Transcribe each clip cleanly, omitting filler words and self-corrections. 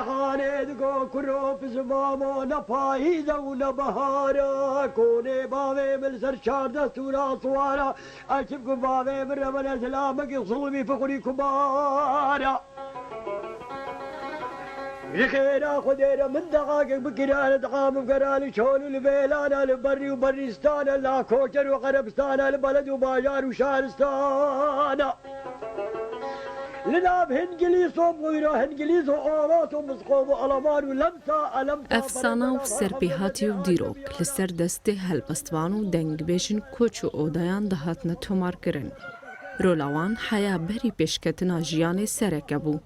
نخانه دگو کرو پزمامو نپاییده و نبهارا کونه باوی من سر چارده سورا سوارا اکب کن باوی من رمن اسلامك ظلمي فقري كبارا الخير خدير من دقاق بكران دقام بكران شول الفيلان البري وبريستان لا كوتر وقربستان البلد وباجار وشارستان لناب هنجليس وبغيره هنجليس وآلات ومسقوب وألمان ولمسا ألمسا ئەفسانە و سەرپێهاتی و دیرۆک لەسەر دەستێ هەلبەستوان و دەنگبێژن کۆچ و ئۆدایان دەهاتنە تۆمارکردن. رۆلاوان حیا بەری پێشکەتنا ژیانێ سەرەکە بوو.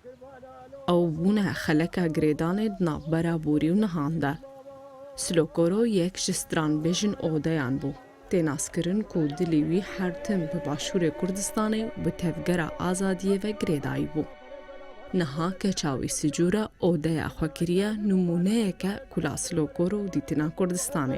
ئەو بوونە خەلەکە گرێدانێ ناوبەرە بووری و نەهاندا. سلۆکۆرۆ یەک ji stranbêjin ئۆدەیان بوو. تێناسکردن ku dilê wî hertim bi Başûrê Kurdistanê û bi tevgera azadiyê ve girêdayî bû. Niha keça wî sicûre odeya xwekiriya numûneyeke ku la Silokoro û dîtina Kurdistanê.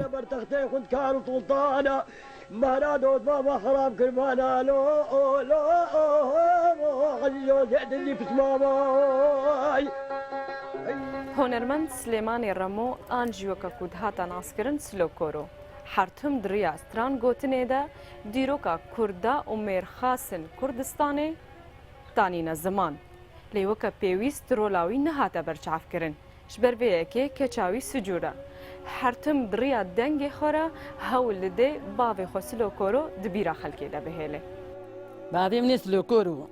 هۆنەرمەند سلێمانی ڕەمۆ ئانجیوەکە کو هاتە ناسکردن سلۆکۆرۆ. حرتم دریا ستران گوتنێدا دیرۆکە کووردا و مێرخاسن کوردستانê danîne ziman. Lê weke pêwîst rola wî nehate berçavkirin. Ji ber vê yekê keça wî sicûr e. Hertim diriya dengê xwe re hewl li dê bavê xwe Silokoro di bîra xelkê de bihêle. Bavê min ê Silokoro bû.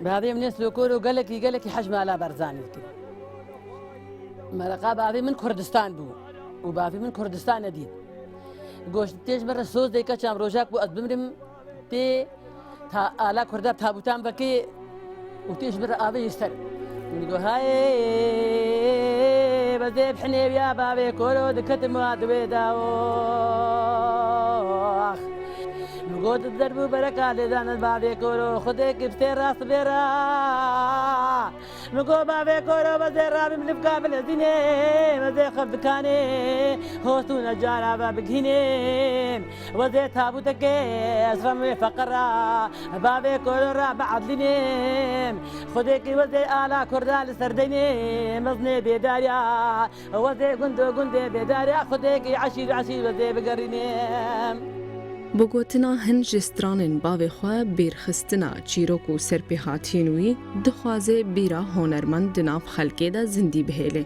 Bavê min ê Silokoro gelekî hejma ala berzanî dikir. Mereqa bavê min Kurdistan bû û bavê min Kurdistan nedît. گوشت تیج مره سوز دیگه چم روزک بود از بمیرم تی تا آلا کرده تابوتام بکی و تیج مره آبی استر میگه های بذیب حنیب یا بابی کورو دکت موادوی داوخ میگه دربو برکالی دان بابی کورو خودی کبسته راست بیرا میگه بابی کورو بذیب رابی ملفقابل زینه بذیب خب دکانه هوتون جارا ببگینیم وزي تابوتك أسرم فقرة بابي كورا بعدلينيم خديك وزي آلا كردال سردينيم مزني بداريا وزي قندو بداريا خديك عشير وزي بقرينيم بۆ گوتنا هەن ji stranên bavê xwe bêrxistina çîrok û serpêhatiyên wî dixwaze bîra honermend di nav xelkê de zindî bihêle.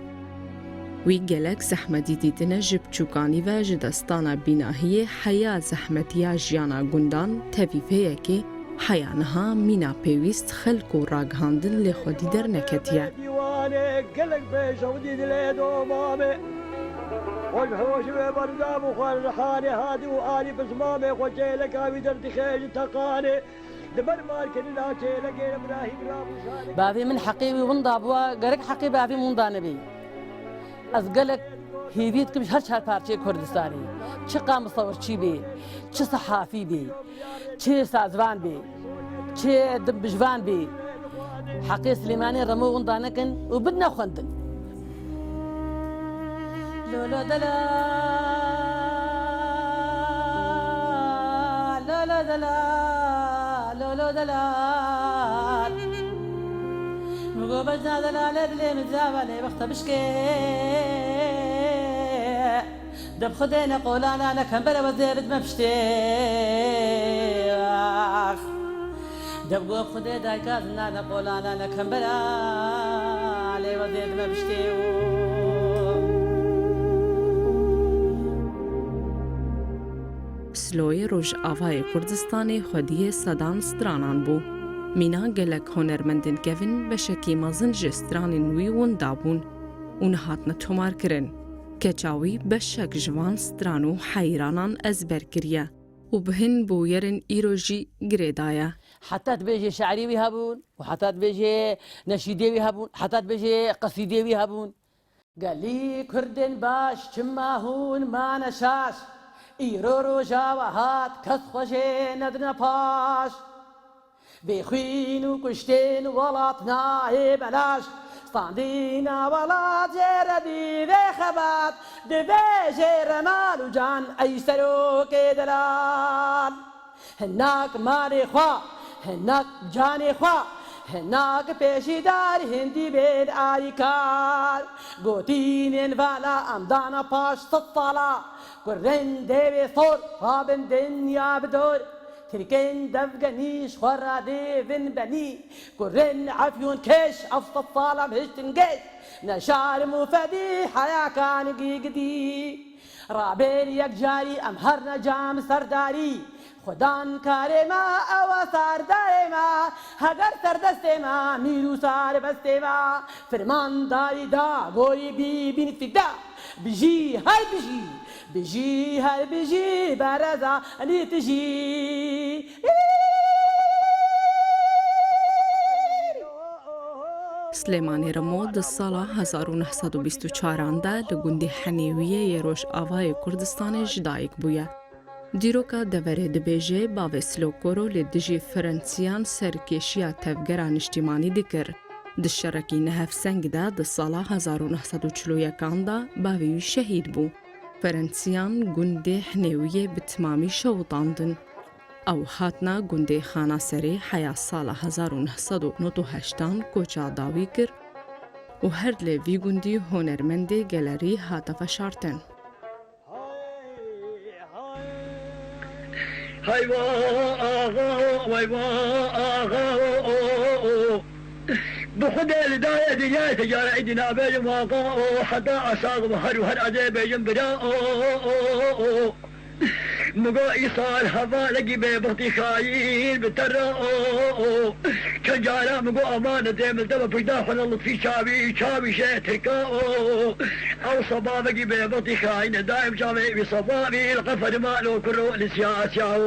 Wî gelek zehmetî dîtine ji biçûkanî ve ji destana bînahiyê heya zehmetiya jiyana gundan tevîfeyekê heya niha mîna pêwîst xelk û ragihandin lê xwedî derneketiye. والحوش بردام وخوان رحاني هادي وآلي بزمامي وجيلك آوي درد خيج تقاني دبر ماركن ناكي لقي إبراهيم رابو شاني بافي من حقيبي ونضا بوا قرق حقي بافي منضا نبي أزقلك هيفيت كمش هر پارچه كردستاني چه قام مصور چي بي چه صحافي بي چه سازوان بي چه دبجوان بي حقي سليماني رمو ونضا نكن وبدنا خوندن لولا دلال لولا دلال لولا دلال مقو بجنا دلال دلي متزابة لي بخت بشكي دب خدينا قولانا لكن بلا وزيرد مبشتي دب قوب خدي دايكازنا لقولانا لكن بلا لي وزيرد مبشتي سلۆی ڕۆژئاوای کوردستانی خودیە سەدان سترانان بوو. مینا gelek honermendên kevin beşekî mezin ji stranên wî winda bûn û nehatine tomarkirin. Keça wî beşek ji van stran û heyranan ezber kiriye û bihin bû yerên îro jî girêda ye. حتى تبيجي شعري وي هبون وحتى تبيجي نشيدي وي هبون حتى تبيجي قصيدي وي هبون قال لي كردن باش كما هون ما نشاش إيرو رجاوة هات كثخشي ندنا باش بخوين وكشتين ولطنا بلاش صاندينا ولا جردي ذي خبات دبيجي رمال وجان أي سلوك دلال هناك مالي خوا هناك جاني خوا هناك پیشی دار هندی بید آریکار گوتینین والا امدانا پاش سطالا قرن دیوی صور خوابن دنیا بدور تركين دفقنيش خورا ديفن بني قرن عفيون كيش أفضل صالة بهشتن قيش نشار مفدي حياة كان قيقدي رابين يكجاري أمهرنا جام سرداري خدان كاري ما أو سرداري ما هگر سردسته ما ميرو سار بسته ما فرمان داري دا گوي بي بين فدا بيجي هاي بيجي بيجي هاي بيجي برزا اللي تجي سلێمانی ڕەمۆ دە ساڵا 1924دا لە گوندی حەنێویە یێرۆش ئاوای کوردستانی ژدایک بووە. دیرۆکە دەڤەرێ دەبێژێ باوێ سلۆکۆرۆ لێ دژی فەرەنسیان سەرکێشیە تەڤگەرا نیشتیمانی دکرد. دشەڕەکی نەهەفسەنگدا دە ساڵا 1940یەکاندا باوێوی شەهید بوو. فەرەنسیان گوندێ حنێویە بتمامی شەوتاندن. ئەو هاتنا گوندێ خاناسەرێ حیا ساڵە 1998 کۆچاداوی کرد و هەر لێڤی گوندی هۆنەرمەندێ گەلەری هاتە فەشارتن. هايوا آغا ويوا آغا بخدا لداية دنيا تجارة عندنا بيجم واقا حتى أساق بحر وهر أدي بيجم بدا مقا إيصال هوا لقي بيبطي خايل بترى كجارة مقا أمانة ديمل دبا بقداخل اللطفي شابي شاتركا أو صبابقي بيبطي خاين دايم شامي بصبابي القفر مالو كرو لسياسة